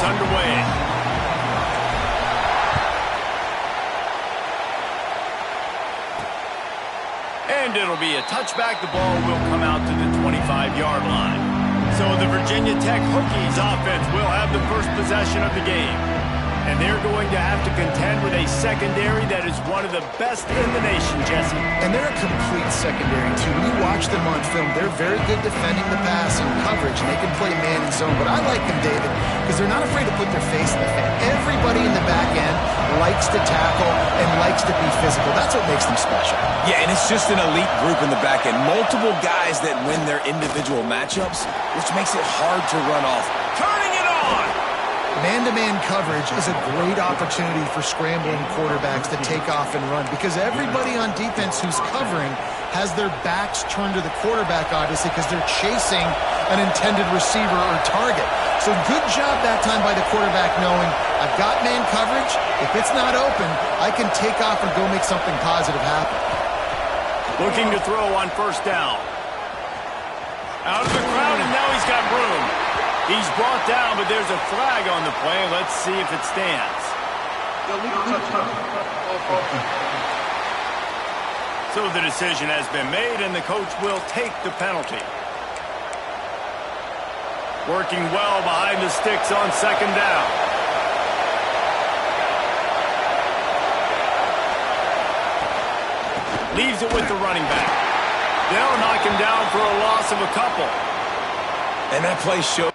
underway. And it'll be a touchback. The ball will come out to the 25-yard line. So the Virginia Tech Hokies offense will have the first possession of the game. And they're going to have to contend with a secondary that is one of the best in the nation, Jesse. And they're a complete secondary, too. When you watch them on film, they're very good defending the pass and coverage, and they can play man and zone. But I like them, David, because they're not afraid to put their face in the fan. Everybody in the back end likes to tackle and likes to be physical. That's what makes them special. Yeah, and it's just an elite group in the back end. Multiple guys that win their individual matchups, which makes it hard to run off. Turning it on! Man-to-man coverage is a great opportunity for scrambling quarterbacks to take off and run because everybody on defense who's covering has their backs turned to the quarterback, obviously, because they're chasing an intended receiver or target. So good job that time by the quarterback knowing, I've got man coverage. If it's not open, I can take off and go make something positive happen. Looking to throw on first down. Out of the crowd, and now he's got room. He's brought down, but there's a flag on the play. Let's see if it stands. So the decision has been made, and the coach will take the penalty. Working well behind the sticks on second down. Leaves it with the running back. They'll knock him down for a loss of a couple. And that play showed.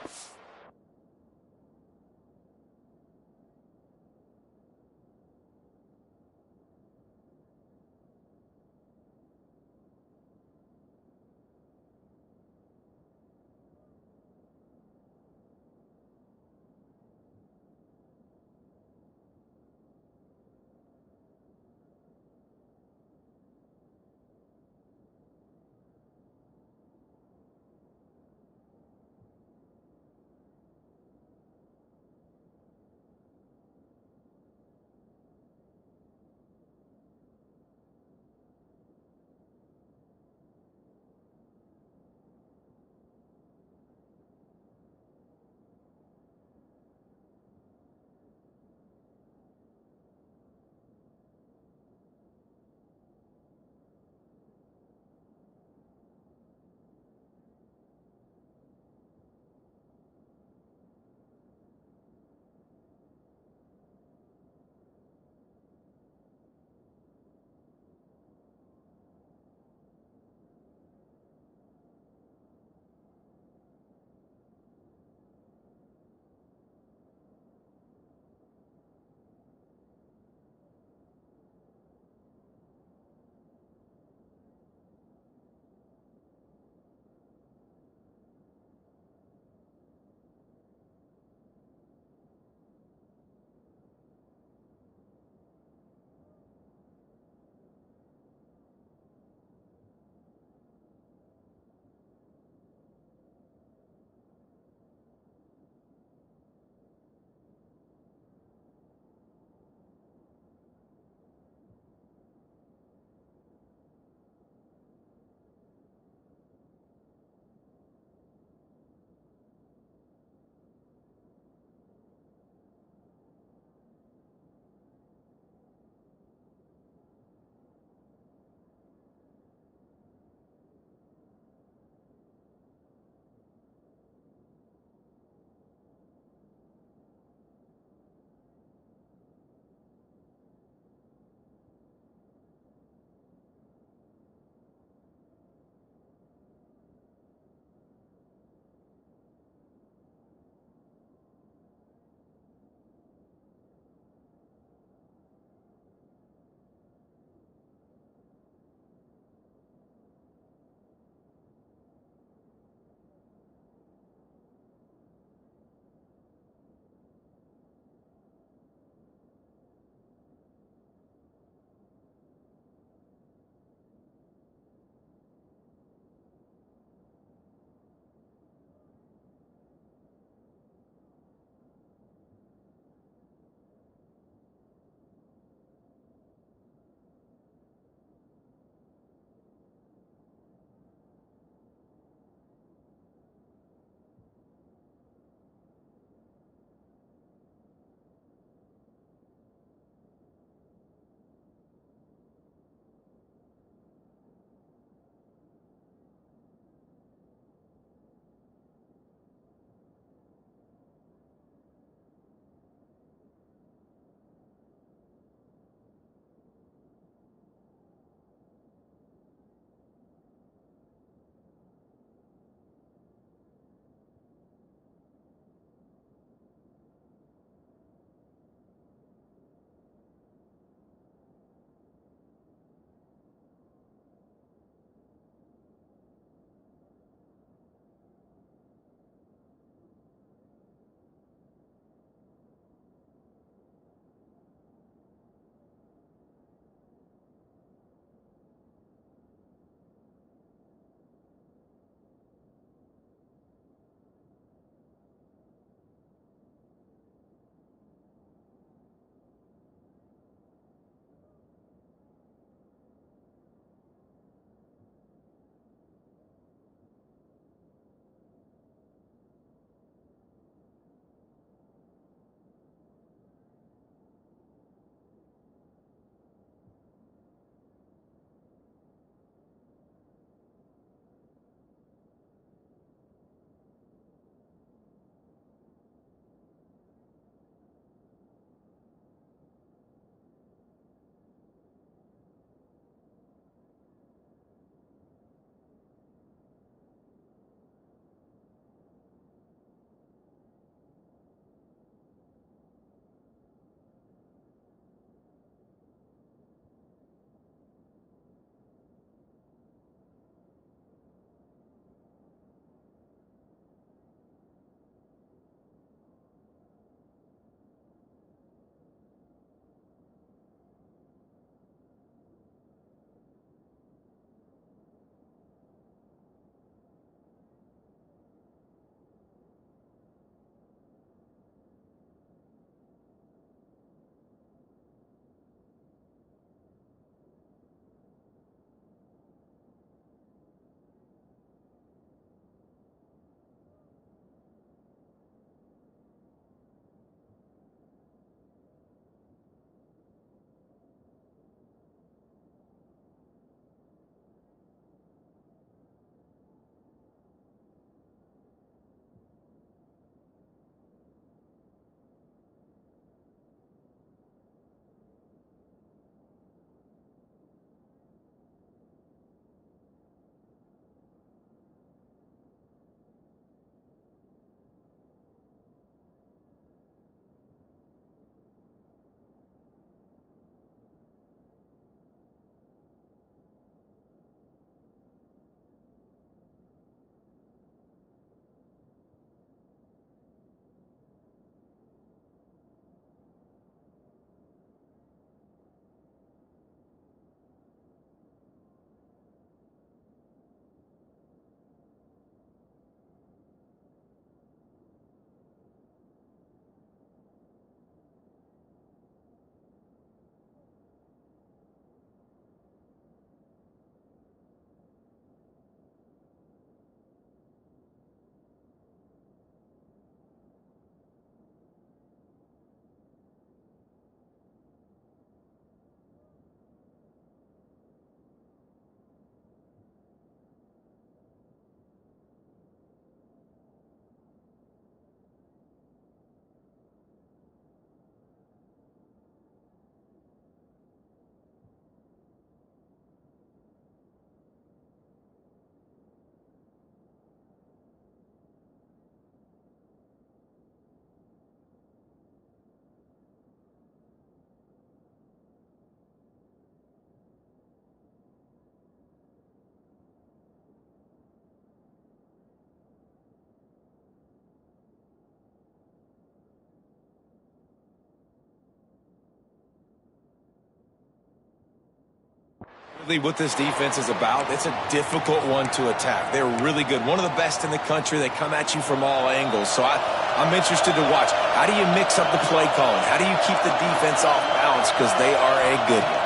basically what this defense is about. It's a difficult one to attack. They're really good. One of the best in the country. They come at you from all angles. So I'm interested to watch. How do you mix up the play calling? How do you keep the defense off balance? Because they are a good one.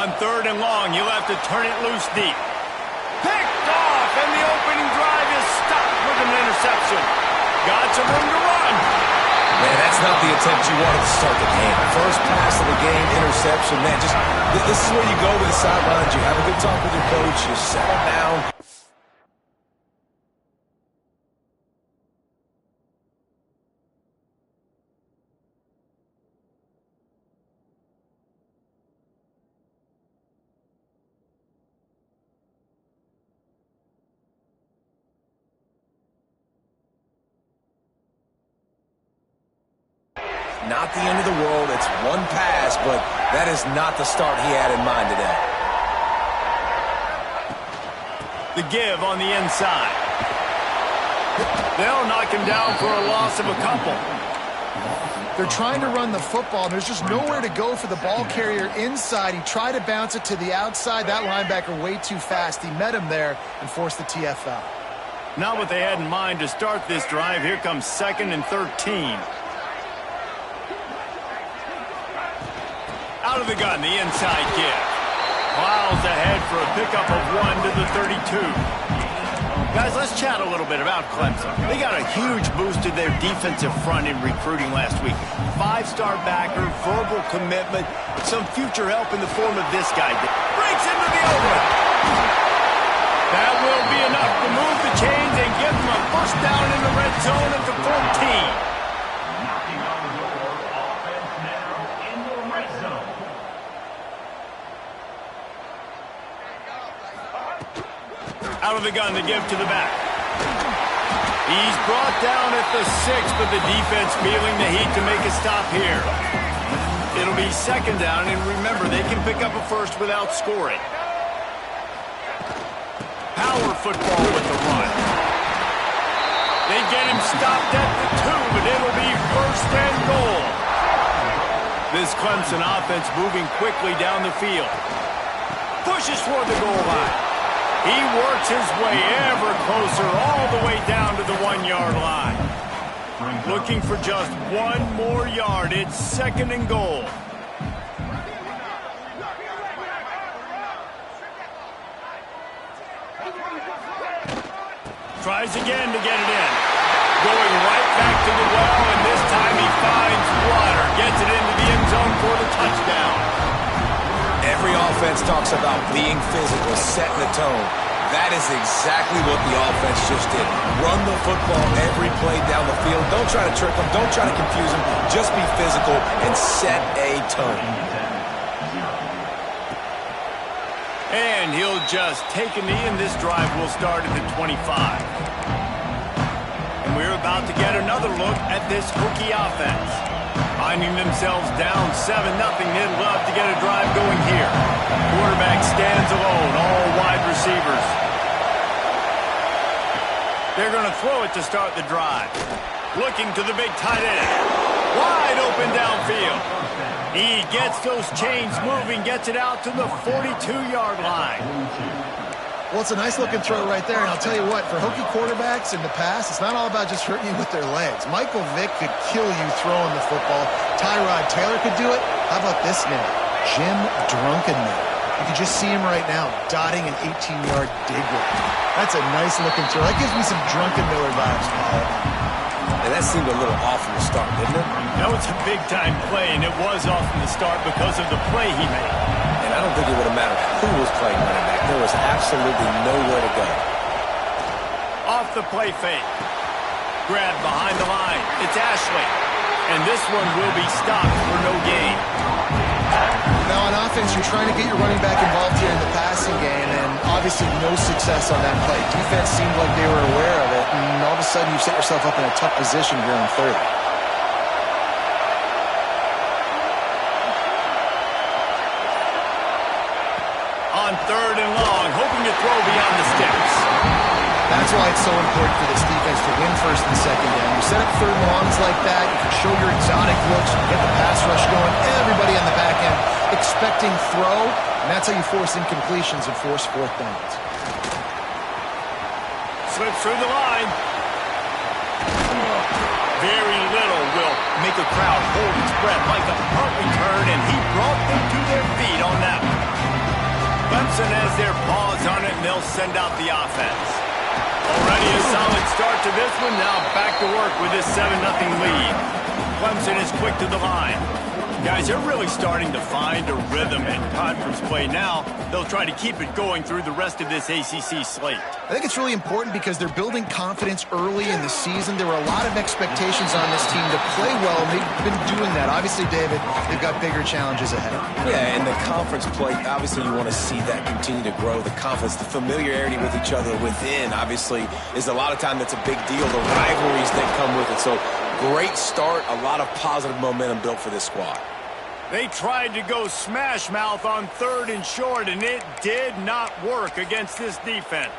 On 3rd and long, you'll have to turn it loose deep. Picked off, and the opening drive is stopped with an interception. Got some room to run. Man, that's not the attempt you wanted to start the game. First pass of the game, interception. Man, this is where you go with the sidelines. You have a good talk with your coach. You settle down. Not the end of the world. It's one pass, but that is not the start he had in mind today. The give on the inside. They'll knock him down for a loss of a couple. They're trying to run the football, and there's just nowhere to go for the ball carrier inside. He tried to bounce it to the outside. That linebacker way too fast. He met him there and forced the TFL. Not what they had in mind to start this drive. Here comes 2nd and 13. Out of the gun, the inside give. Miles ahead for a pickup of 1 to the 32. Guys, let's chat a little bit about Clemson. They got a huge boost to their defensive front in recruiting last week. 5-star backer, verbal commitment, some future help in the form of this guy. Breaks into the open. That will be enough to move the chains and give them a first down in the red zone at the 14. Out of the gun to give to the back. He's brought down at the 6, but the defense feeling the heat to make a stop here. It'll be 2nd down, and remember, they can pick up a first without scoring. Power football with the run. They get him stopped at the 2, but it'll be 1st and goal. This Clemson offense moving quickly down the field. Pushes toward the goal line. He works his way ever closer all the way down to the 1-yard line. Looking for just 1 more yard. It's 2nd and goal. Tries again to get it in. Going right back to the well, and this time he finds water. Gets it into the end zone for the touchdown. Every offense talks about being physical, setting the tone. That is exactly what the offense just did. Run the football every play down the field. Don't try to trick them. Don't try to confuse them. Just be physical and set a tone. And he'll just take a knee, and this drive will start at the 25. And we're about to get another look at this Hokie offense. Finding themselves down 7-0, they'd love to get a drive going here. Quarterback stands alone, all wide receivers. They're going to throw it to start the drive. Looking to the big tight end. Wide open downfield. He gets those chains moving, gets it out to the 42-yard line. Well, it's a nice-looking throw right there, and I'll tell you what, for Hokie quarterbacks in the past, it's not all about just hurting you with their legs. Michael Vick could kill you throwing the football. Tyrod Taylor could do it. How about this name? Jim Drunkenness. You can just see him right now, dotting an 18-yard digger. That's a nice-looking throw. That gives me some Drunkenness vibes, Paul. And that seemed a little off from the start, didn't it? That was a big-time play, and it was off from the start because of the play he made. And I don't think it would have mattered who was playing running back. There was absolutely nowhere to go. Off the play fake. Grab behind the line. It's Ashley. And this one will be stopped for no gain. Now on offense, you're trying to get your running back involved here in the passing game, and obviously no success on that play. Defense seemed like they were aware of it, and all of a sudden you've set yourself up in a tough position here on 3rd. On 3rd and long, hoping to throw beyond the sticks. That's why it's so important for this defense to win first and second down. You set up third and longs like that, you can show your exotic looks, you get the pass rush going, everybody on the back end expecting throw, and that's how you force incompletions and force fourth downs. Slips through the line. Very little will make a crowd hold its breath like a punt return, and he brought them to their feet on that one. Clemson has their paws on it, and they'll send out the offense. Already a solid start to this one. Now back to work with this 7-0 lead. Clemson is quick to the line. Guys, they're really starting to find a rhythm in conference play now. They'll try to keep it going through the rest of this ACC slate. I think it's really important because they're building confidence early in the season. There were a lot of expectations on this team to play well, and they've been doing that. Obviously, David, they've got bigger challenges ahead. Yeah, and the conference play, obviously you want to see that continue to grow. The confidence, the familiarity with each other within, obviously, is a lot of time that's a big deal. The rivalries that come with it. So, great start, a lot of positive momentum built for this squad. They tried to go smash mouth on 3rd and short, and it did not work against this defense.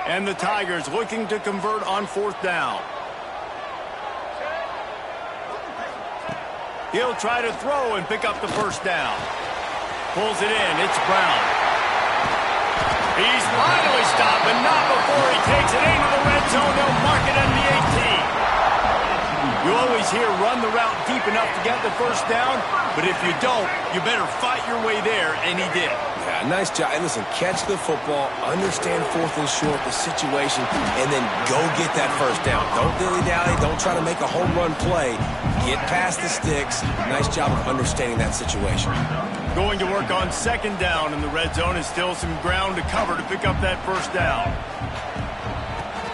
And the Tigers looking to convert on 4th down. He'll try to throw and pick up the first down. Pulls it in. It's Brown. He's finally stopped, but not before he takes it into the red zone. They'll mark it at the 18. You always hear run the route deep enough to get the first down, but if you don't, you better fight your way there, and he did. Yeah, nice job. And listen, catch the football, understand 4th and short, the situation, and then go get that first down. Don't dilly-dally. Don't try to make a home run play. Get past the sticks. Nice job of understanding that situation. Going to work on 2nd down in the red zone is still some ground to cover to pick up that first down.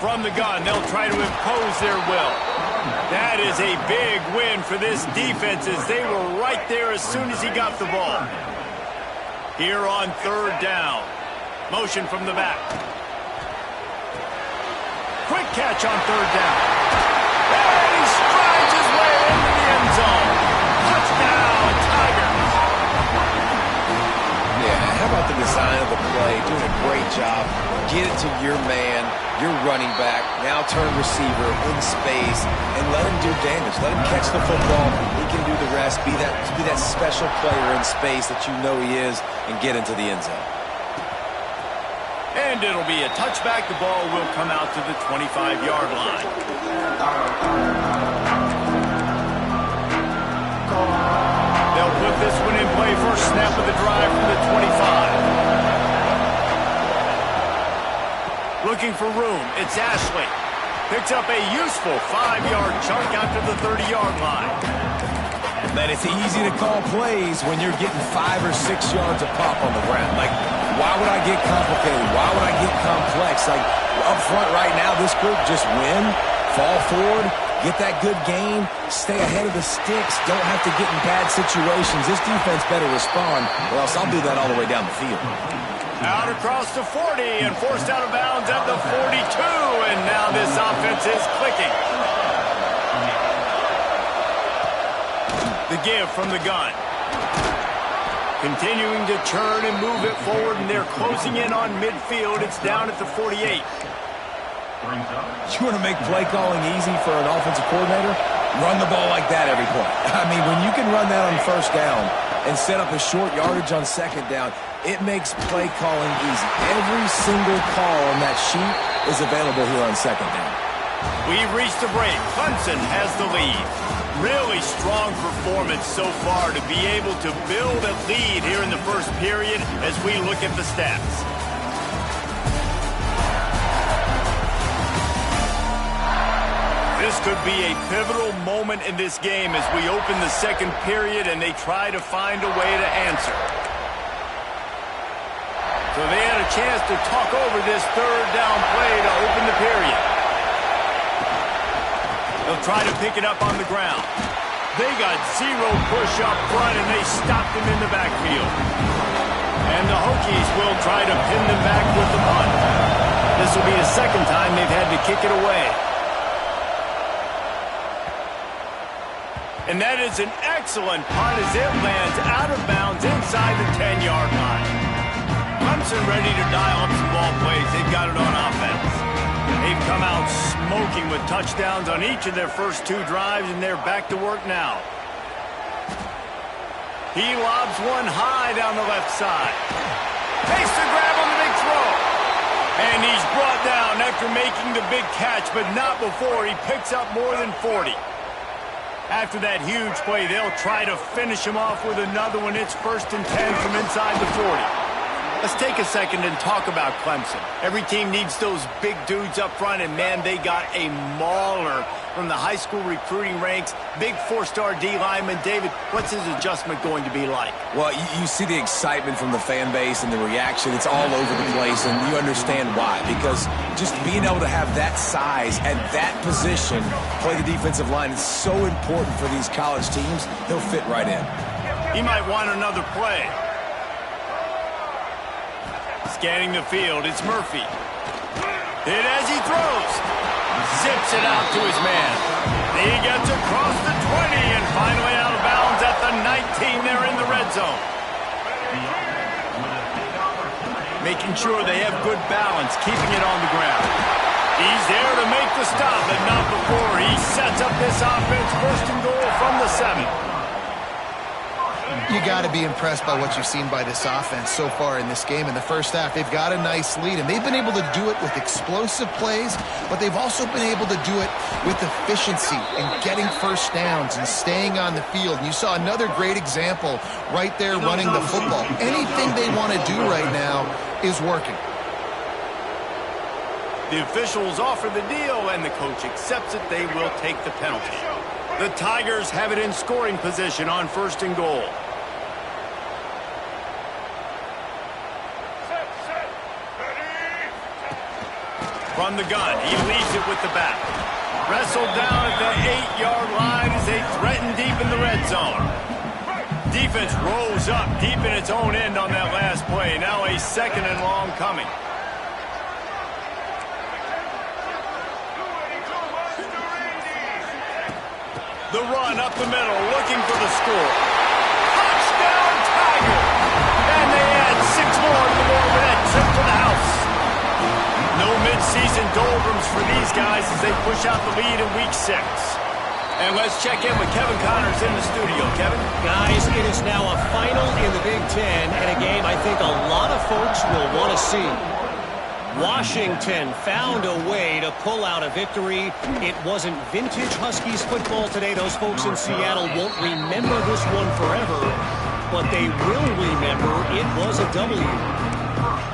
From the gun, they'll try to impose their will. That is a big win for this defense as they were right there as soon as he got the ball. Here on 3rd down. Motion from the back. Quick catch on 3rd down. And he strides his way into the end zone. Touchdown, Tigers. Yeah, how about the design of the play? Doing a great job. Get it to your man, your running back, now turn receiver in space, and let him do damage. Let him catch the football. He can do the rest. Be that special player in space that you know he is, and get into the end zone. And it'll be a touchback. The ball will come out to the 25-yard line. They'll put this one in play. First snap of the drive from the 25. Looking for room. It's Ashley. Picks up a useful 5-yard chunk out to the 30-yard line. Man, it's easy to call plays when you're getting 5 or 6 yards of pop on the ground. Like, why would I get complicated? Why would I get complex? Like, up front right now, this group just win, fall forward, get that good gain, stay ahead of the sticks, don't have to get in bad situations. This defense better respond, or else I'll do that all the way down the field. Out across the 40 and forced out of bounds at the 42, and now this offense is clicking. The give from the gun. Continuing to churn and move it forward, and they're closing in on midfield. It's down at the 48. You want to make play calling easy for an offensive coordinator? Run the ball like that every play. I mean, when you can run that on 1st down and set up a short yardage on 2nd down, it makes play calling easy. Every single call on that sheet is available here on 2nd down. We've reached the break. Clemson has the lead. Really strong performance so far to be able to build a lead here in the first period as we look at the stats. This could be a pivotal moment in this game as we open the 2nd period and they try to find a way to answer. So they had a chance to talk over this 3rd down play to open the period. They'll try to pick it up on the ground. They got 0 push up front, and they stopped him in the backfield. And the Hokies will try to pin them back with the punt. This will be the 2nd time they've had to kick it away. And that is an excellent punt as it lands out of bounds inside the 10-yard line. Clemson ready to dial up some ball plays. They've got it on offense. They've come out smoking with touchdowns on each of their first 2 drives, and they're back to work now. He lobs one high down the left side. Takes the grab on the big throw. And he's brought down after making the big catch, but not before he picks up more than 40. After that huge play, they'll try to finish him off with another one. It's 1st and 10 from inside the 40. Let's take a second and talk about Clemson. Every team needs those big dudes up front, and, man, they got a mauler from the high school recruiting ranks. Big 4-star D lineman. David, what's his adjustment going to be like? Well, you see the excitement from the fan base and the reaction. It's all over the place, and you understand why. Because just being able to have that size at that position, play the defensive line, is so important for these college teams. He'll fit right in. He might want another play. Scanning the field, it's Murphy. Hit as he throws. Zips it out to his man. He gets across the 20 and finally out of bounds at the 19 there in the red zone. Making sure they have good balance, keeping it on the ground. He's there to make the stop, but not before he sets up this offense. 1st and goal from the 7. You got to be impressed by what you've seen by this offense so far in this game. In the first half, they've got a nice lead, and they've been able to do it with explosive plays, but they've also been able to do it with efficiency and getting first downs and staying on the field. And you saw another great example right there running the football. Anything they want to do right now is working. The officials offer the deal, and the coach accepts it. They will take the penalty. The Tigers have it in scoring position on 1st and goal. From the gun, he leaves it with the back. Wrestled down at the 8-yard line as they threaten deep in the red zone. Defense rolls up deep in its own end on that last play. Now a 2nd and long coming. The run up the middle, looking for the score. Touchdown, Tiger! And they add 6 more to the board with that trip to the house. No mid-season doldrums for these guys as they push out the lead in Week 6. And let's check in with Kevin Connors in the studio. Kevin? Guys, it is now a final in the Big Ten, and a game I think a lot of folks will want to see. Washington found a way to pull out a victory. It wasn't vintage Huskies football today. Those folks in Seattle won't remember this one forever, but they will remember it was a W.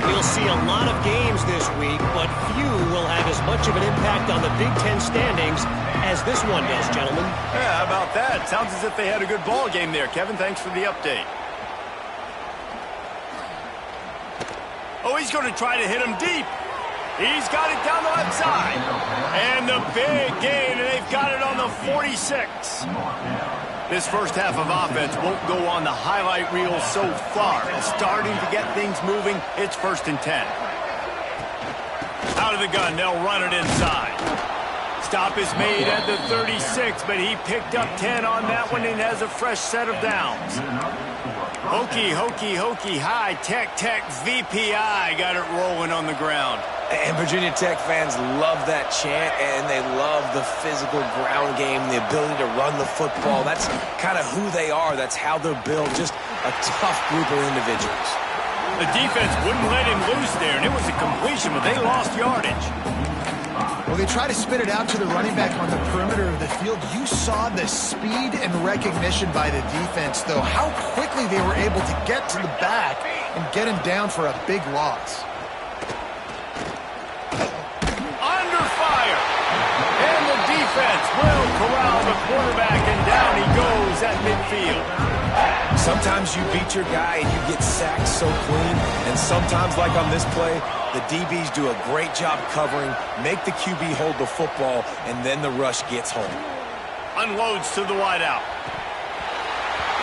We'll see a lot of games this week, but few will have as much of an impact on the Big Ten standings as this one does, gentlemen. Yeah, how about that? Sounds as if they had a good ball game there, Kevin. Thanks for the update. Oh, he's going to try to hit him deep. He's got it down the left side. And the big gain, and they've got it on the 46. This first half of offense won't go on the highlight reel so far. It's starting to get things moving. It's 1st and 10. Out of the gun, they'll run it inside. Stop is made at the 36, but he picked up 10 on that one and has a fresh set of downs. Hokey, hokey, hokey, high, tech, VPI got it rolling on the ground. And Virginia Tech fans love that chant, and they love the physical ground game, the ability to run the football. That's kind of who they are. That's how they're built. Just a tough group of individuals. The defense wouldn't let him loose there, and it was a completion, but they lost yardage. Well, they try to spit it out to the running back on the perimeter of the field. You saw the speed and recognition by the defense, though, how quickly they were able to get to the back and get him down for a big loss. Under fire. And the defense will corral the quarterback, and down he goes at midfield. Sometimes you beat your guy and you get sacked so clean, and sometimes, like on this play, the DBs do a great job covering, make the QB hold the football, and then the rush gets home. Unloads to the wideout.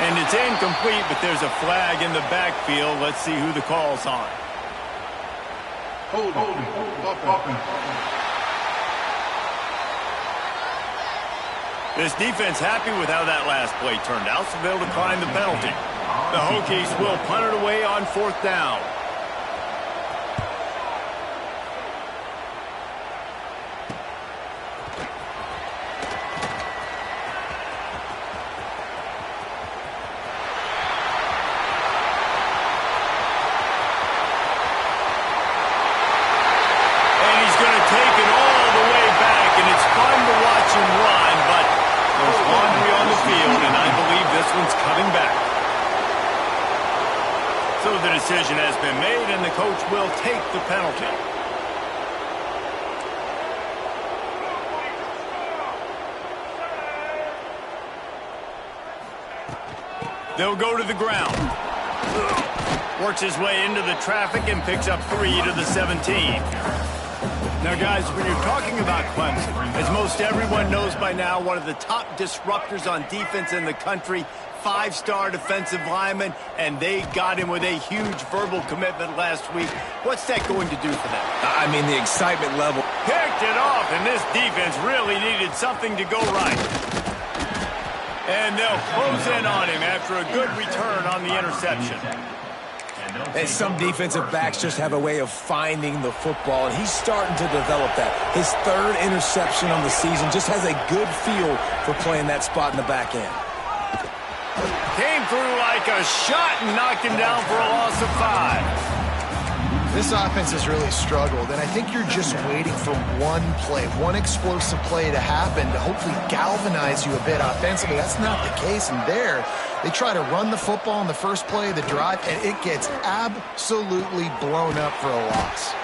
And it's incomplete, but there's a flag in the backfield. Let's see who the call's on. Hold on. This defense happy with how that last play turned out, so they'll decline the penalty. The Hokies will punt it away on 4th down. decision has been made, and the coach will take the penalty. They'll go to the ground. Works his way into the traffic and picks up 3 to the 17. Now, guys, when you're talking about Clemson, as most everyone knows by now, one of the top disruptors on defense in the country, 5-star defensive lineman, and they got him with a huge verbal commitment last week. What's that going to do for them? I mean, the excitement level. Picked it off, and this defense really needed something to go right. And they'll close in on him after a good return on the interception. And some defensive backs just have a way of finding the football, and he's starting to develop that. His 3rd interception on the season, just has a good feel for playing that spot in the back end. Came through like a shot and knocked him down for a loss of 5. This offense has really struggled, and I think you're just waiting for one play, one explosive play to happen to hopefully galvanize you a bit offensively. That's not the case, and there they try to run the football in the first play of the drive, and it gets absolutely blown up for a loss.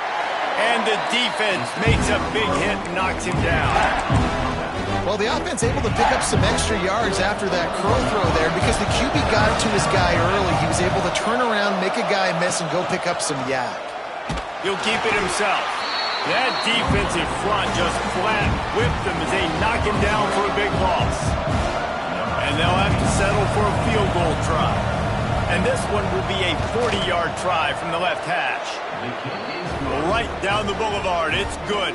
And the defense makes a big hit and knocks him down. Well, the offense able to pick up some extra yards after that curl throw there because the QB got it to his guy early. He was able to turn around, make a guy miss, and go pick up some yak. He'll keep it himself. That defensive front just flat whipped them as they knock him down for a big loss. And they'll have to settle for a field goal try. And this one will be a 40-yard try from the left hash. Right down the boulevard. It's good.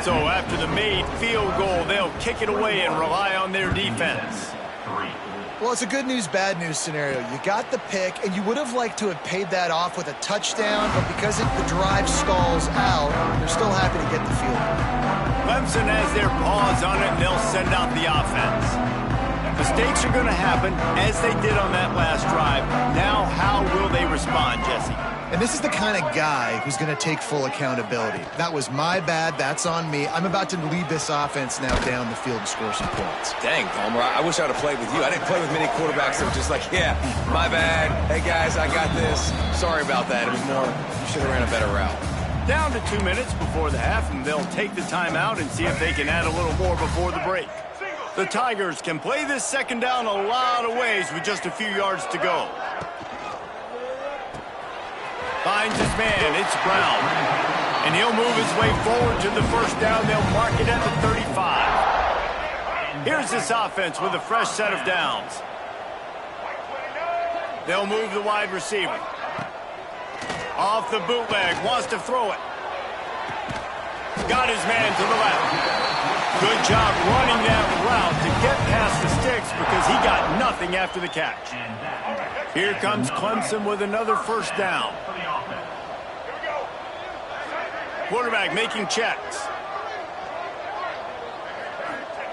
So after the made field goal, they'll kick it away and rely on their defense. Well, it's a good news, bad news scenario. You got the pick, and you would have liked to have paid that off with a touchdown, but because the drive stalls out, they're still happy to get the field goal. Clemson has their paws on it, and they'll send out the offense. Mistakes are going to happen, as they did on that last drive. Now, how will they respond, Jesse? And this is the kind of guy who's going to take full accountability. That was my bad. That's on me. I'm about to lead this offense now down the field and score some points. Dang, Palmer, I wish I would have played with you. I didn't play with many quarterbacks that were just like, yeah, my bad. Hey, guys, I got this. Sorry about that. It was more, you should have ran a better route. Down to 2 minutes before the half, and they'll take the timeout and see if they can add a little more before the break. The Tigers can play this second down a lot of ways with just a few yards to go. Finds his man, it's Brown. And he'll move his way forward to the first down. They'll mark it at the 35. Here's this offense with a fresh set of downs. They'll move the wide receiver. Off the bootleg, wants to throw it. Got his man to the left. Good job running that route to get past the sticks because he got nothing after the catch. Here comes Clemson with another first down. Quarterback making checks.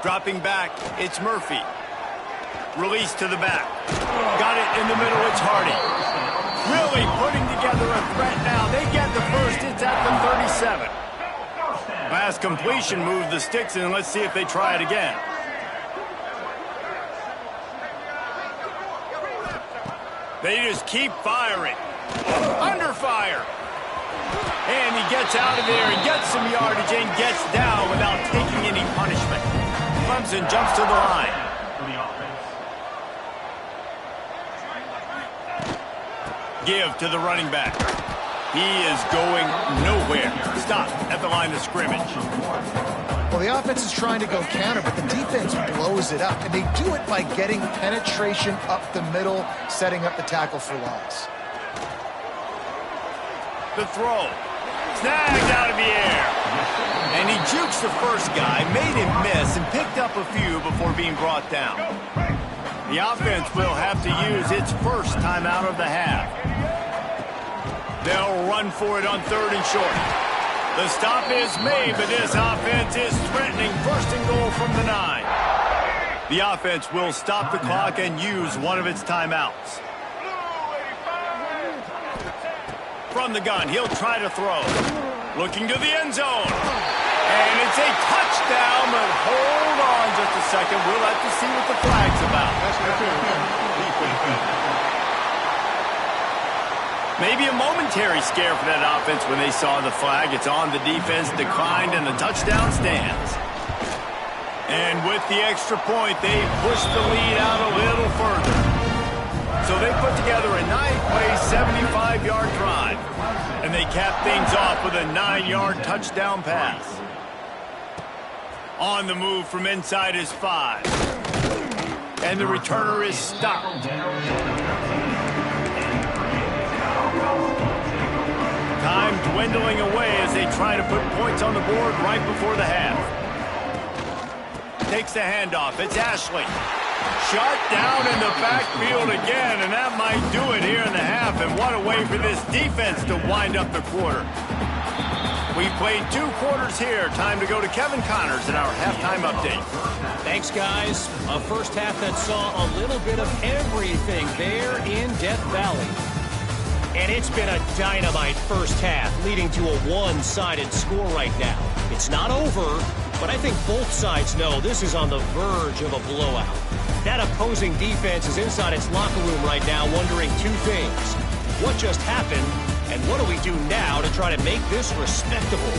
Dropping back, it's Murphy. Release to the back. Got it in the middle, it's Hardy. Really putting together a threat now. They get the first, it's at the 37. Pass completion, move the sticks, and let's see if they try it again. They just keep firing. Under fire. And he gets out of there and gets some yardage and gets down without taking any punishment. Clemson jumps to the line. Give to the running back. He is going nowhere. Stop at the line of scrimmage. Well, the offense is trying to go counter, but the defense blows it up. And they do it by getting penetration up the middle, setting up the tackle for loss. The throw. Snagged out of the air. And he jukes the first guy, made him miss, and picked up a few before being brought down. The offense will have to use its first timeout of the half. They'll run for it on 3rd and short. The stop is made, but this offense is threatening 1st and goal from the 9. The offense will stop the clock and use one of its timeouts. From the gun, he'll try to throw. Looking to the end zone. And it's a touchdown, but hold on just a second. We'll have to see what the flag's about. Maybe a momentary scare for that offense when they saw the flag. It's on, the defense declined, and the touchdown stands. And with the extra point, they pushed the lead out a little further. So they put together a nice-play 75-yard drive. And they cap things off with a 9-yard touchdown pass. On the move from inside his 5. And the returner is stopped. Time dwindling away as they try to put points on the board right before the half. Takes the handoff. It's Ashley. Shot down in the backfield again, and that might do it here in the half. And what a way for this defense to wind up the quarter. We played 2 quarters here. Time to go to Kevin Connors in our halftime update. Thanks, guys. A first half that saw a little bit of everything there in Death Valley. And it's been a dynamite first half, leading to a one-sided score right now. It's not over, but I think both sides know this is on the verge of a blowout. That opposing defense is inside its locker room right now wondering 2 things. What just happened, and what do we do now to try to make this respectable?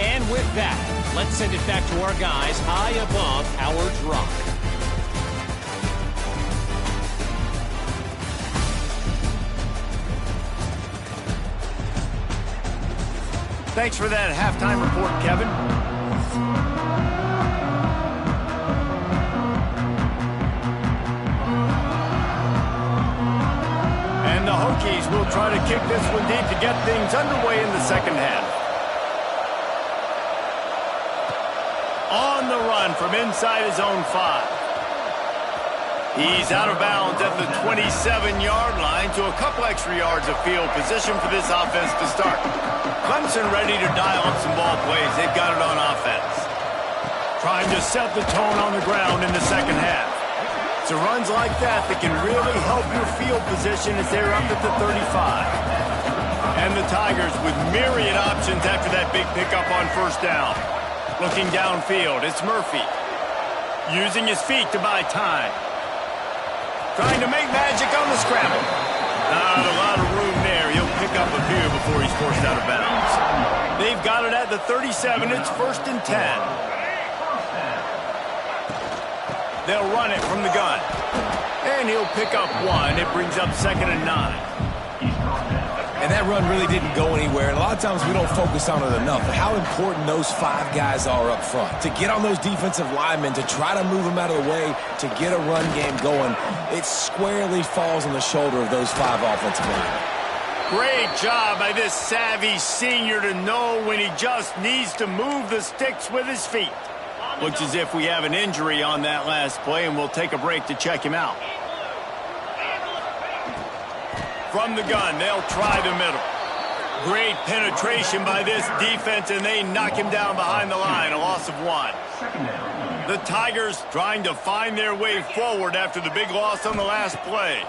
And with that, let's send it back to our guys high above Howard's Rock. Thanks for that halftime report, Kevin. And the Hokies will try to kick this one deep to get things underway in the second half. On the run from inside his own 5. He's out of bounds at the 27-yard line, to a couple extra yards of field position for this offense to start. Clemson ready to dial up some ball plays. They've got it on offense. Trying to set the tone on the ground in the second half. It's runs like that that can really help your field position as they're up at the 35. And the Tigers with myriad options after that big pickup on first down. Looking downfield, it's Murphy. Using his feet to buy time. Trying to make magic on the scramble. Not a lot of room there. He'll pick up a few before he's forced out of bounds. They've got it at the 37. It's 1st and 10. They'll run it from the gun. And he'll pick up 1. It brings up 2nd and 9. And that run really didn't go anywhere. And a lot of times we don't focus on it enough. But how important those 5 guys are up front. To get on those defensive linemen, to try to move them out of the way, to get a run game going, it squarely falls on the shoulder of those 5 offensive linemen. Great job by this savvy senior to know when he just needs to move the sticks with his feet. Looks as if we have an injury on that last play, and we'll take a break to check him out. From the gun, they'll try the middle. Great penetration by this defense, and they knock him down behind the line, a loss of 1. The Tigers trying to find their way forward after the big loss on the last play.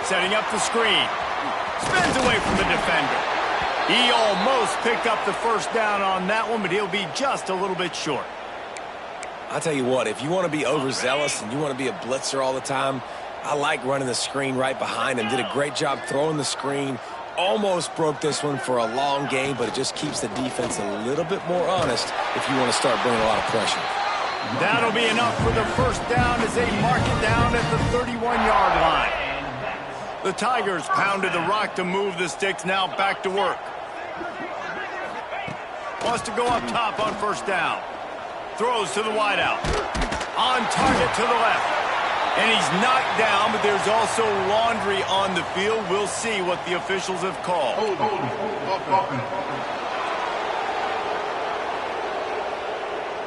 Setting up the screen. Spins away from the defender. He almost picked up the first down on that one, but he'll be just a little bit short. I'll tell you what, if you want to be overzealous and you want to be a blitzer all the time, I like running the screen right behind him. Did a great job throwing the screen. Almost broke this one for a long game, but it just keeps the defense a little bit more honest if you want to start bringing a lot of pressure. That'll be enough for the first down as they mark it down at the 31-yard line. The Tigers pounded the rock to move the sticks, now back to work. Wants to go up top on first down. Throws to the wideout. On target to the left. And he's knocked down, but there's also laundry on the field. We'll see what the officials have called.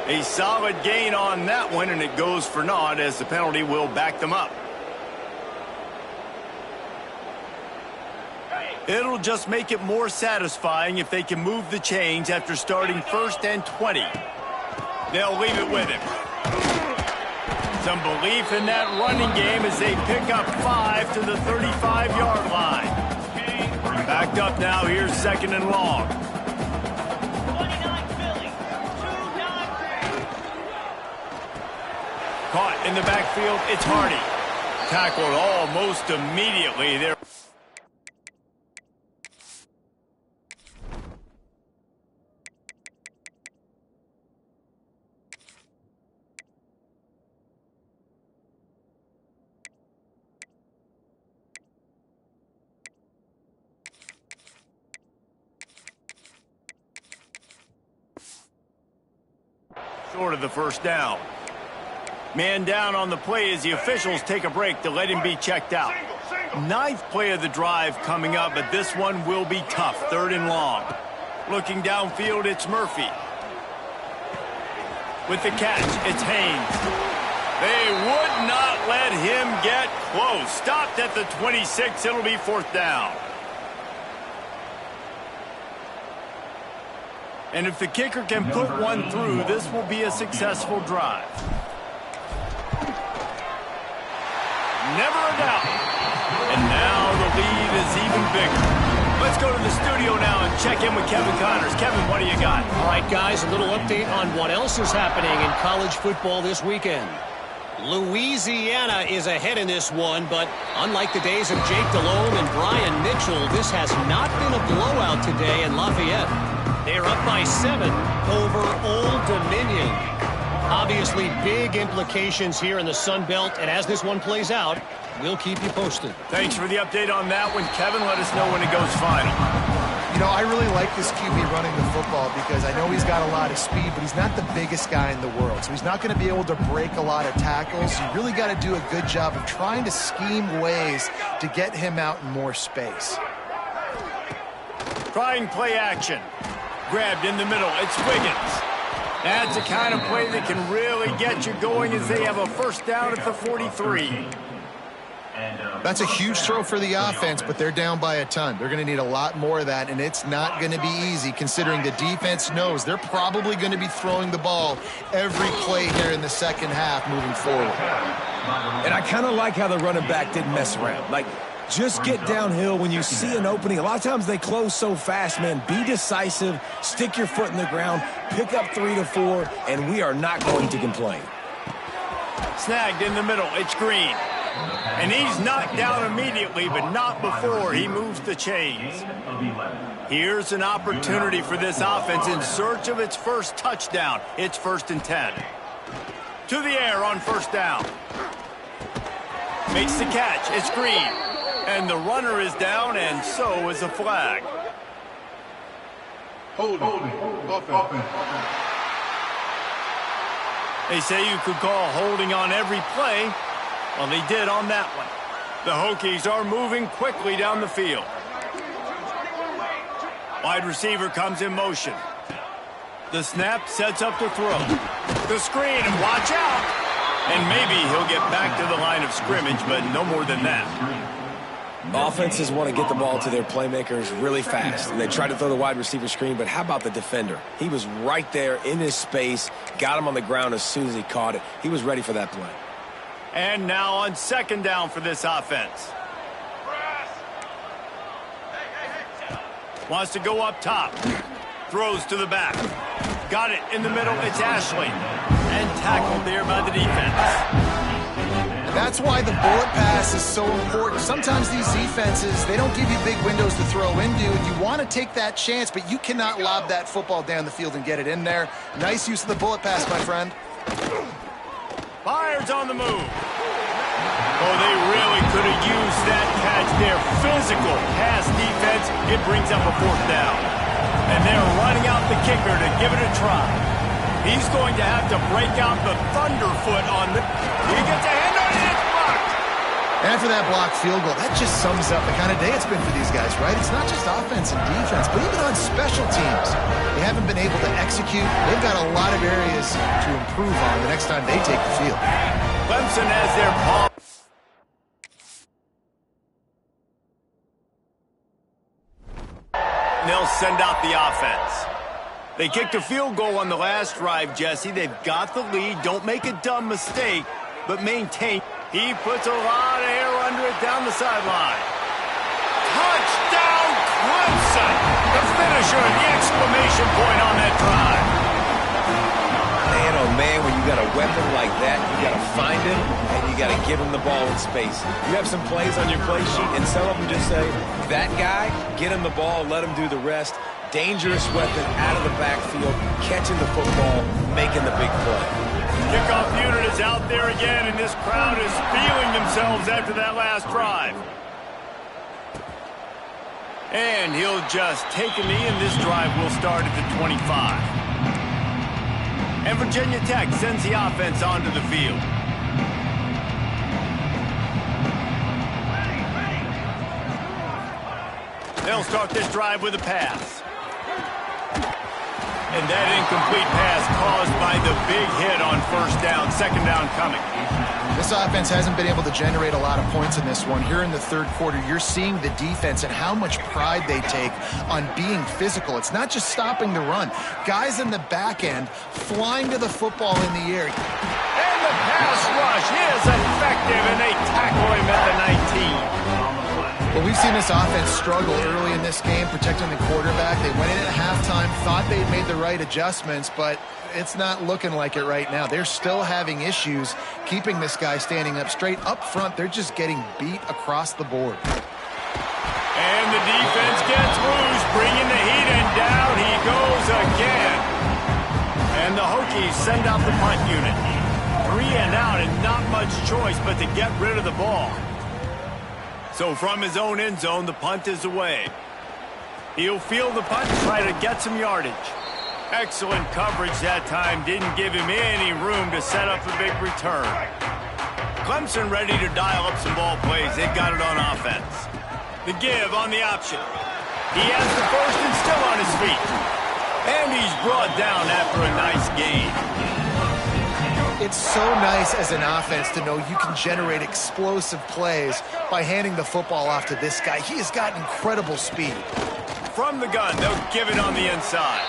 A solid gain on that one, and it goes for naught as the penalty will back them up. It'll just make it more satisfying if they can move the chains after starting 1st and 20. They'll leave it with him. Some belief in that running game as they pick up 5 to the 35-yard line. Backed up now, here's 2nd and long. Caught in the backfield, it's Hardy. Tackled almost immediately there. Short of the first down. Man down on the play as the officials take a break to let him be checked out. Ninth play of the drive coming up, but this one will be tough. 3rd and long. Looking downfield, it's Murphy. With the catch, it's Haynes. They would not let him get close. Stopped at the 26. It'll be 4th down. And if the kicker can put one through, this will be a successful drive. Never a doubt. And now the lead is even bigger. Let's go to the studio now and check in with Kevin Connors. Kevin, what do you got? All right, guys, a little update on what else is happening in college football this weekend. Louisiana is ahead in this one, but unlike the days of Jake Delhomme and Brian Mitchell, this has not been a blowout today in Lafayette. They're up by 7 over Old Dominion. Obviously, big implications here in the Sun Belt, and as this one plays out, we'll keep you posted. Thanks for the update on that one, Kevin. Let us know when it goes final. You know, I really like this QB running the football because I know he's got a lot of speed, but he's not the biggest guy in the world. So he's not going to be able to break a lot of tackles. You really got to do a good job of trying to scheme ways to get him out in more space. Trying play action. Grabbed in the middle. It's Wiggins. That's the kind of play that can really get you going as they have a first down at the 43. That's a huge throw for the offense, but they're down by a ton. They're going to need a lot more of that, and it's not going to be easy considering the defense knows they're probably going to be throwing the ball every play here in the second half moving forward. And I kind of like how the running back didn't mess around. Like, just get downhill when you see an opening. A lot of times they close so fast, man. Be decisive, stick your foot in the ground, pick up 3 to 4, and we are not going to complain. Snagged in the middle. It's Green. And he's knocked down immediately, but not before he moves the chains. Here's an opportunity for this offense in search of its first touchdown. It's 1st and 10. To the air on first down. Makes the catch. It's Green. And the runner is down, and so is a flag. Holding. Offense. They say you could call holding on every play. Well, they did on that one. The Hokies are moving quickly down the field. Wide receiver comes in motion. The snap sets up the throw. The screen, and watch out. And maybe he'll get back to the line of scrimmage, but no more than that. Offenses want to get the ball to their playmakers really fast. And they try to throw the wide receiver screen, but how about the defender? He was right there in his space, got him on the ground as soon as he caught it. He was ready for that play. And now on second down for this offense. Wants to go up top. Throws to the back. Got it in the middle. It's Ashley. And tackled there by the defense. That's why the bullet pass is so important. Sometimes these defenses, they don't give you big windows to throw into, and you want to take that chance, but you cannot lob that football down the field and get it in there. Nice use of the bullet pass, my friend. Fires on the move. Oh, they really could have used that catch there. Physical pass defense. It brings up a 4th down. And they're running out the kicker to give it a try. He's going to have to break out the thunderfoot on the... He gets a hand on it. It's blocked. After that blocked field goal, that just sums up the kind of day it's been for these guys, right? It's not just offense and defense, but even on special teams. They haven't been able to execute. They've got a lot of areas to improve on the next time they take the field. Clemson has their ball. They'll send out the offense. They kicked a field goal on the last drive, Jesse. They've got the lead. Don't make a dumb mistake, but maintain. He puts a lot of air under it down the sideline. Touchdown, Clemson! The finisher, the exclamation point on that drive. Man, oh man, when you got a weapon like that, you got to find him, and you got to give him the ball in space. You have some plays on your play sheet, and some of them just say, that guy, get him the ball, let him do the rest. Dangerous weapon out of the backfield, catching the football, making the big play. Kickoff unit is out there again, and this crowd is feeling themselves after that last drive. And he'll just take a knee, and this drive will start at the 25. And Virginia Tech sends the offense onto the field. They'll start this drive with a pass. And that incomplete pass caused by the big hit on first down, second down coming. This offense hasn't been able to generate a lot of points in this one. Here in the third quarter, you're seeing the defense and how much pride they take on being physical. It's not just stopping the run. Guys in the back end flying to the football in the air. And the pass rush is effective, and they tackle him at the 19. Well, we've seen this offense struggle early in this game, protecting the quarterback. They went in at halftime, thought they'd made the right adjustments, but it's not looking like it right now. They're still having issues keeping this guy standing up straight. Up front, they're just getting beat across the board. And the defense gets loose, bringing the heat, and down he goes again. And the Hokies send out the punt unit. 3 and out, and not much choice but to get rid of the ball. So from his own end zone, the punt is away. He'll field the punt and try to get some yardage. Excellent coverage that time. Didn't give him any room to set up a big return. Clemson ready to dial up some ball plays. They've got it on offense. The give on the option. He has the first and still on his feet. And he's brought down after a nice gain. It's so nice as an offense to know you can generate explosive plays by handing the football off to this guy. He has got incredible speed. From the gun, they'll give it on the inside.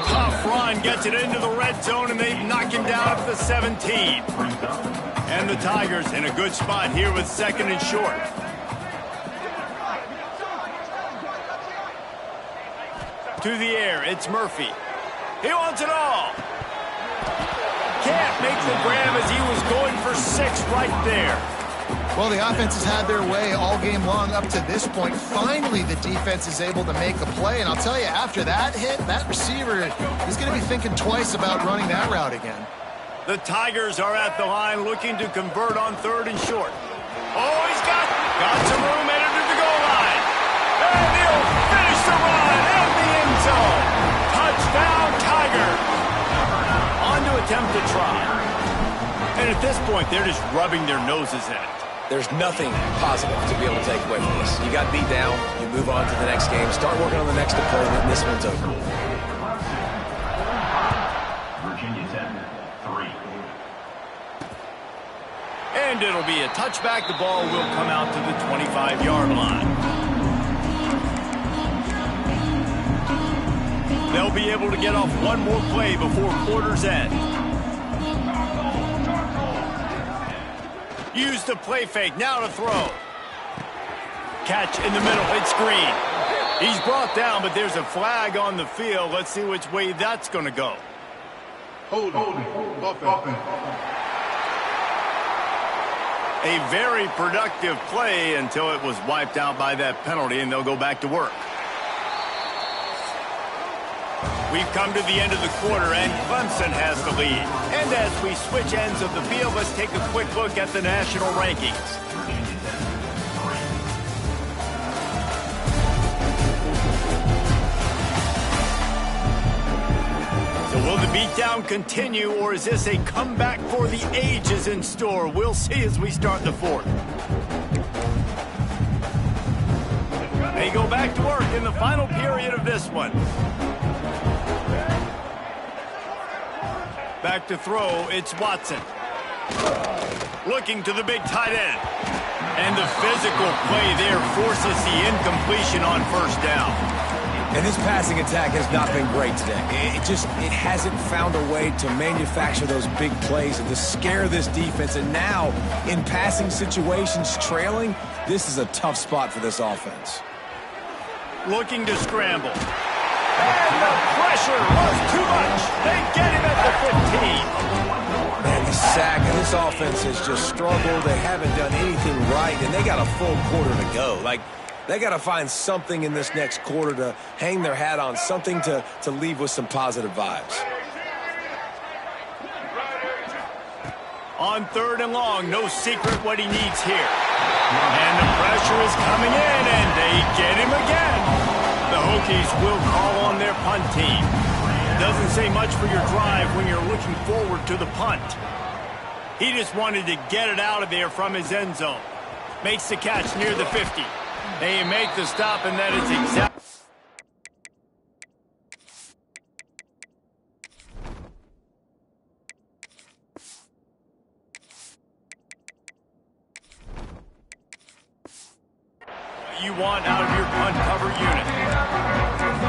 Tough run, gets it into the red zone, and they knock him down at the 17. And the Tigers in a good spot here with second and short. To the air, it's Murphy. He wants it all. Can't make the grab as he was going for 6 right there. Well, the offense has had their way all game long up to this point. Finally, the defense is able to make a play. And I'll tell you, after that hit, that receiver is going to be thinking twice about running that route again. The Tigers are at the line looking to convert on 3rd and short. Oh, he's got some room headed to the goal line. And he'll finish the run in the end zone. Touchdown, Tigers. On to attempt to try. And at this point, they're just rubbing their noses in it. There's nothing positive to be able to take away from this. You got beat down, you move on to the next game, start working on the next opponent, and this one's over. Virginia Tech, 3. And it'll be a touchback. The ball will come out to the 25-yard line. They'll be able to get off one more play before quarter's end. Use the play fake, now to throw. Catch in the middle, it's Green. He's brought down, but there's a flag on the field. Let's see which way that's going to go. Holding. Offense. A very productive play until it was wiped out by that penalty, and they'll go back to work. We've come to the end of the quarter, and Clemson has the lead. And as we switch ends of the field, let's take a quick look at the national rankings. So will the beatdown continue, or is this a comeback for the ages in store? We'll see as we start the 4th. They go back to work in the final period of this one. Back to throw, it's Watson. Looking to the big tight end. And the physical play there forces the incompletion on first down. And this passing attack has not been great today. It hasn't found a way to manufacture those big plays and to scare this defense. And now, in passing situations, trailing, this is a tough spot for this offense. Looking to scramble. And the pressure was too much. They get him at the 15. Man, the sack and this offense has just struggled. They haven't done anything right, and they got a full quarter to go. Like, they got to find something in this next quarter to hang their hat on, something to leave with some positive vibes. On 3rd and long, no secret what he needs here. And the pressure is coming in, and they get him again. The Hokies will call on their punt team. doesn't say much for your drive when you're looking forward to the punt. He just wanted to get it out of there from his end zone. Makes the catch near the 50. They make the stop, and that is exactly... you want out of your punt cover unit.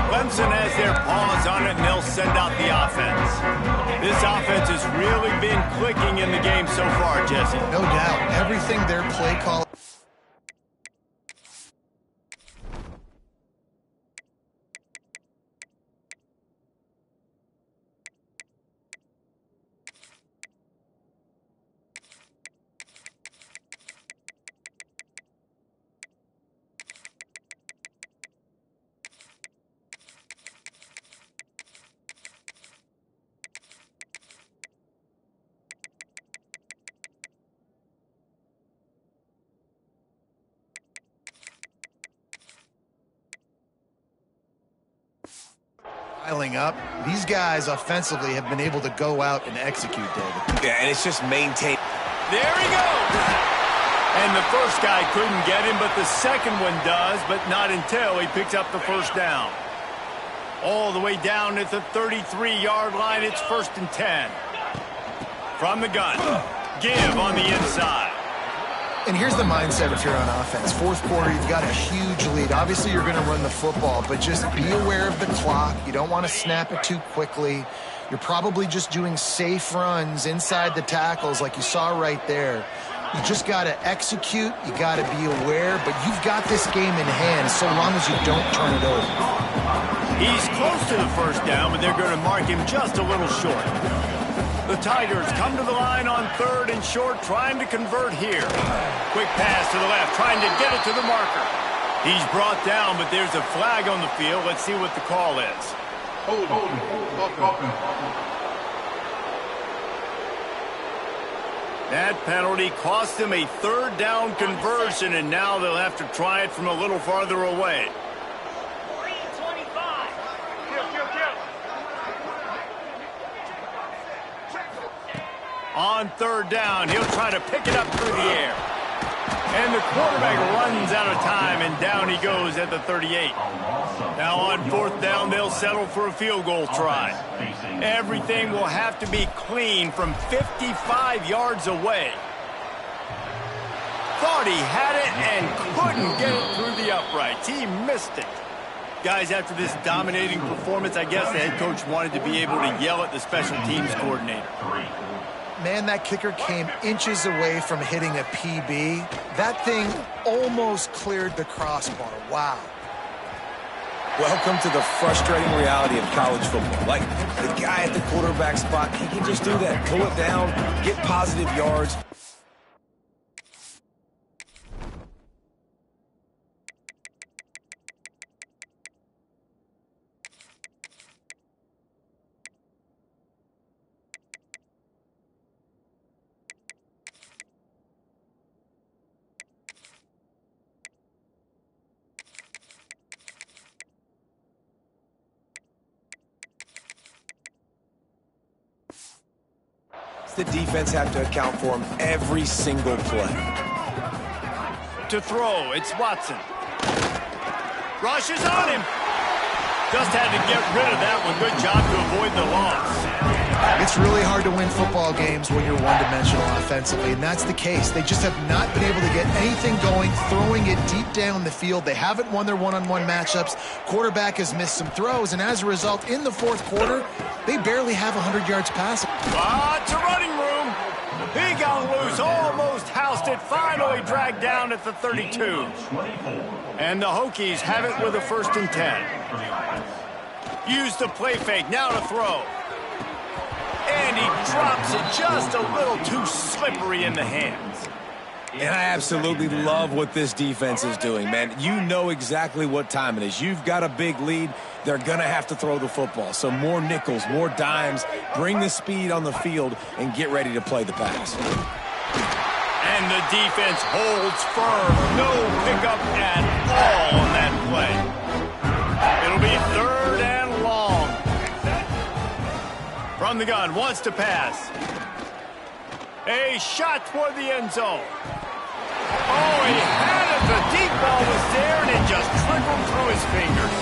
Clemson has their paws on it, and they'll send out the offense. This offense has really been clicking in the game so far, Jesse. No doubt. Everything their play call... up. These guys offensively have been able to go out and execute, David. Yeah, and it's just maintained. There he goes! And the first guy couldn't get him, but the second one does, but not until he picks up the first down. All the way down at the 33-yard line, it's 1st and 10. From the gun, give on the inside. And here's the mindset if you're on offense. Fourth quarter, you've got a huge lead. Obviously, you're going to run the football, but just be aware of the clock. You don't want to snap it too quickly. You're probably just doing safe runs inside the tackles like you saw right there. You just got to execute. You got to be aware, but you've got this game in hand so long as you don't turn it over. He's close to the first down, but they're going to mark him just a little short. The Tigers come to the line on 3rd and short, trying to convert here. Quick pass to the left, trying to get it to the marker. He's brought down, but there's a flag on the field. Let's see what the call is. Hold. That penalty cost them a 3rd down conversion, and now they'll have to try it from a little farther away. On 3rd down, he'll try to pick it up through the air. And the quarterback runs out of time, and down he goes at the 38. Now on 4th down, they'll settle for a field goal try. Everything will have to be clean from 55 yards away. Thought he had it and couldn't get it through the uprights. He missed it. Guys, after this dominating performance, I guess the head coach wanted to be able to yell at the special teams coordinator. Man, that kicker came inches away from hitting a PB. That thing almost cleared the crossbar. Wow. Welcome to the frustrating reality of college football. Like, the guy at the quarterback spot, he can just do that. Pull it down, get positive yards. The defense have to account for him every single play. To throw, it's Watson. Rushes on him. Just had to get rid of that one. Good job to avoid the loss. It's really hard to win football games when you're one-dimensional offensively, and that's the case. They just have not been able to get anything going, throwing it deep down the field. They haven't won their one-on-one matchups. Quarterback has missed some throws, and as a result, in the fourth quarter, they barely have 100 yards passing. Lots of running room. He got loose, almost housed it, finally dragged down at the 32. And the Hokies have it with a 1st and 10. Use the play fake, now to throw. And he drops it just a little too slippery in the hands. And I absolutely love what this defense is doing, man. You know exactly what time it is. You've got a big lead. They're going to have to throw the football. So more nickels, more dimes, bring the speed on the field, and get ready to play the pass. And the defense holds firm. No pickup at all on that play. It'll be 3rd and long. From the gun, wants to pass. A shot toward the end zone. Oh, he had it. The deep ball was there, and it just trickled through his fingers.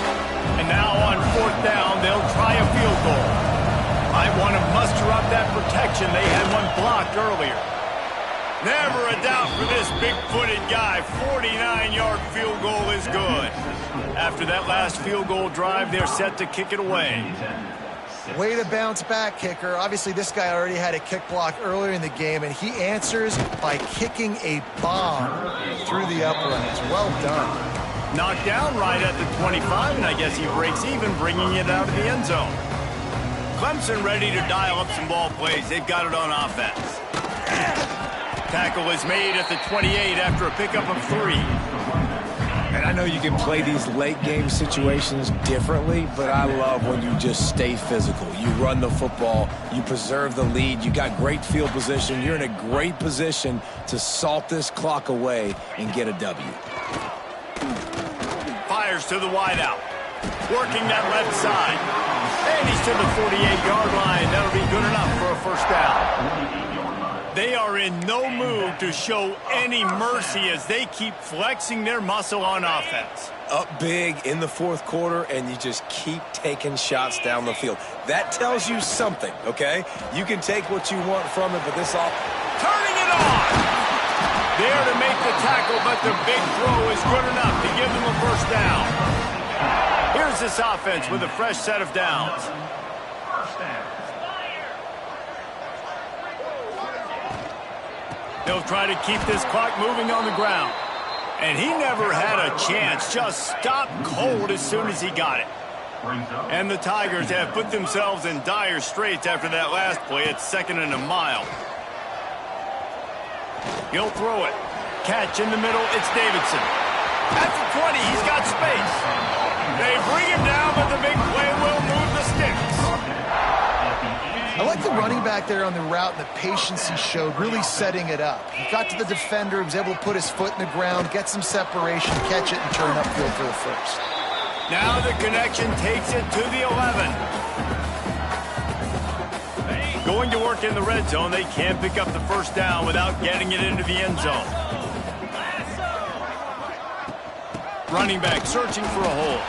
And now on 4th down, they'll try a field goal. Might want to muster up that protection. They had one blocked earlier. Never a doubt for this big-footed guy. 49-yard field goal is good. After that last field goal drive, they're set to kick it away. Way to bounce back, kicker. Obviously, this guy already had a kick block earlier in the game, and he answers by kicking a bomb through the uprights. Well done. Knocked down right at the 25, and I guess he breaks even, bringing it out of the end zone. Clemson ready to dial up some ball plays. They've got it on offense. Tackle is made at the 28 after a pickup of 3. And I know you can play these late game situations differently, but I love when you just stay physical. You run the football, you preserve the lead, you got great field position, you're in a great position to salt this clock away and get a W. Fires to the wideout. Working that left side. And he's to the 48-yard line. That'll be good enough for a first down. They are in no mood to show any mercy as they keep flexing their muscle on offense. Up big in the 4th quarter, and you just keep taking shots down the field. That tells you something, okay? You can take what you want from it, but this all... Turning it on! There to make the tackle, but the big throw is good enough to give them a first down. Here's this offense with a fresh set of downs. They'll try to keep this clock moving on the ground. And he never had a chance. Just stopped cold as soon as he got it. And the Tigers have put themselves in dire straits after that last play. It's 2nd and a mile. He'll throw it. Catch in the middle. It's Davidson. At the 20, he's got space. They bring him down, but the big play will move the sticks. I like the running back there on the route and the patience he showed, really setting it up. He got to the defender, he was able to put his foot in the ground, get some separation, catch it, and turn upfield for the first. Now the connection takes it to the 11. Going to work in the red zone, they can't pick up the first down without getting it into the end zone. Running back searching for a hole.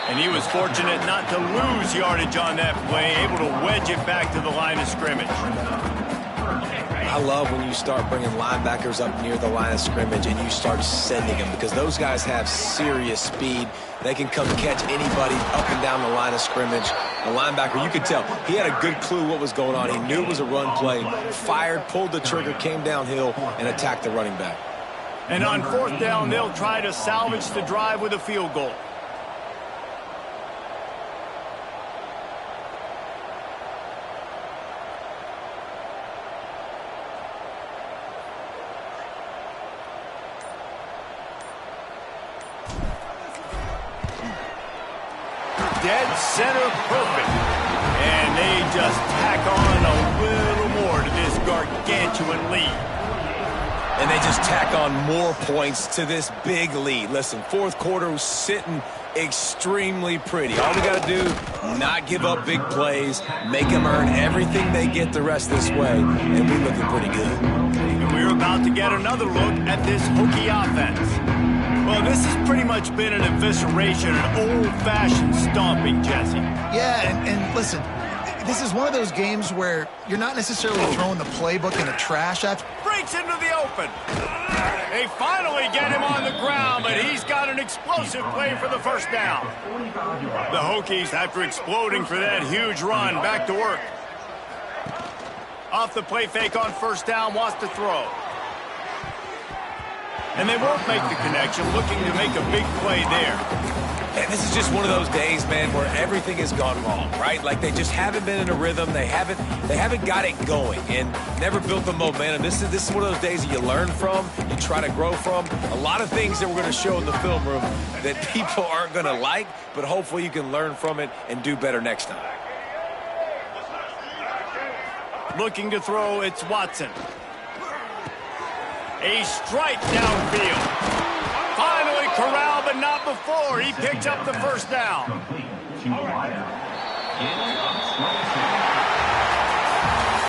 And he was fortunate not to lose yardage on that play, able to wedge it back to the line of scrimmage. I love when you start bringing linebackers up near the line of scrimmage and you start sending them, because those guys have serious speed. They can come catch anybody up and down the line of scrimmage. The linebacker, you could tell, he had a good clue what was going on. He knew it was a run play, fired, pulled the trigger, came downhill, and attacked the running back. And on 4th down, they'll try to salvage the drive with a field goal. Dead center perfect. And they just tack on a little more to this gargantuan lead. And they just tack on more points to this big lead. Listen, 4th quarter was sitting extremely pretty. All we got to do, not give up big plays, make them earn everything they get the rest this way, and we're looking pretty good. And we're about to get another look at this Hokie offense. Well, this has pretty much been an evisceration, an old-fashioned stomping, Jesse. Yeah, and listen, this is one of those games where you're not necessarily throwing the playbook in the trash. Breaks into the open. They finally get him on the ground, but he's got an explosive play for the first down. The Hokies, after exploding for that huge run, back to work. Off the play fake on 1st down, wants to throw. And they won't make the connection, looking to make a big play there. And this is just one of those days, man, where everything has gone wrong, right? Like they just haven't been in a rhythm. They haven't got it going and never built the momentum. This is one of those days that you learn from, you try to grow from. A lot of things that we're going to show in the film room that people aren't going to like, but hopefully you can learn from it and do better next time. Looking to throw, it's Watson. A strike downfield. Finally corralled, but not before. He picks up the first down.